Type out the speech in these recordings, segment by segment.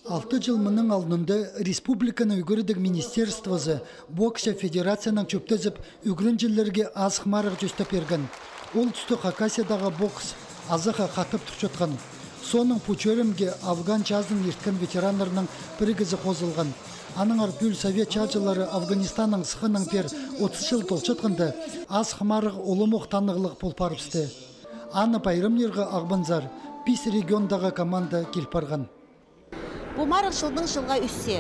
6 жыл мұның алдында республиканы үгірдік министерствосы бокс федерацияның чөптезіп үгірінжілерге азық марық жөстіп берген. Ол түсті Хакасиядағы бокс азыға қатып тұрчатқан. Соның пучөрімге Афган жаздың ерткен ветеранларының бірігізі қозылған. Аның арпүл совет чажылары Афганистанның сықының пер 30 жыл толчатқанды азық марық олымық танығылық полпарыпсты. Аны пайрымнерға ағбанзар, пис региондағы команда келпарған. Бу марық жылдың жылға үссе.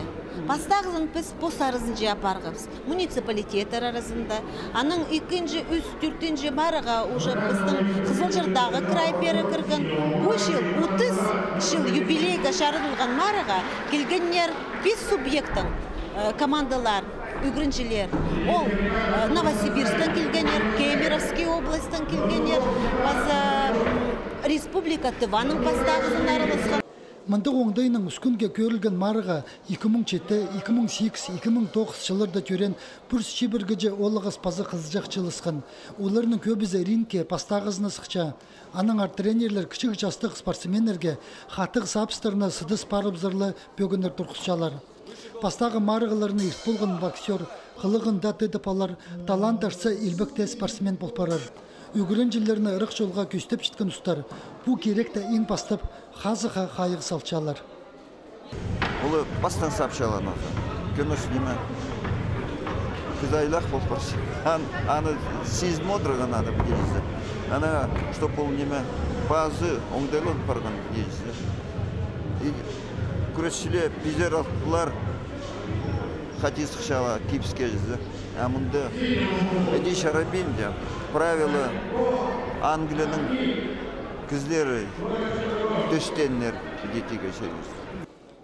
Бастағызын біз пос арызын же апарғыз. Муниципалитетер арызында. Аның 2-ci, 3-4-ci марыға уже біздің Қызылжырдағы край пері кірген. Бұл жыл 30 жыл юбилейға жарылған марыға келгеннер 5 субъекттің командалар, үгіріншілер. Ол Новосибирстен келгенер, Кемеровский областен келгенер, Республика Тываның бастағызын арылысқан. Мындық оңдайының үскінге көрілген марыға 2007, 2008, 2009 жылырда төрен бүрс шебіргіже олығыз пазы қызжақ жылысқан. Оларының көбізі ринке пастағызыны сықча. Аның ар тренерлер кішік жастық спортсменерге хатық сапыстарына сыдыс парыбзырлы бөгінер тұрқысчалар. Пастағы марығыларыны ирт болған боксер, қылығында тедіпалар, талант ашса илбікте спортсмен болпарар. Үгірінжілеріні ұрық жолға көстеп жеткен ұстар. Бұл керекті ең бастап қазыға қайық салчалар. Бұл бастан сапшалар назар. Көміш неме күзайлақ болпарсы. Аны сезмодрыған ады білейізді. Ана, чтоб бұл неме базы оңдайлық барған білейізді. Күрешіле bizler altlar хати сықшала кипске жүзді. Әмінді әде шарабин де правила Англияның күзлері төстенлер детеге шеріңіз.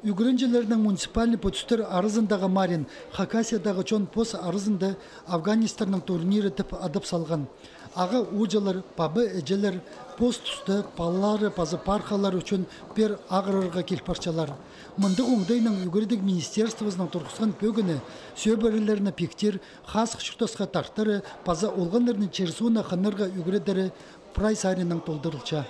Үгірінжелерінің муниципальный потүстер арызындағы Марин, Хакасиядағы чон пос арызында Афганистанның турнирі тіп адып салған. Аға ұжалар, бабы әжелер, пост тұсты, паллары, пазы парқалар үшін бер ағырырға келпарчалар. Мұндық оңдайның үгірдік министерствозының тұрқысқан пөгіні, сөбірілеріні пектер, қас қышықтасқа тақтары, пазы олғанларының черсуына қанырға үгірдері прай саринның толдырылча.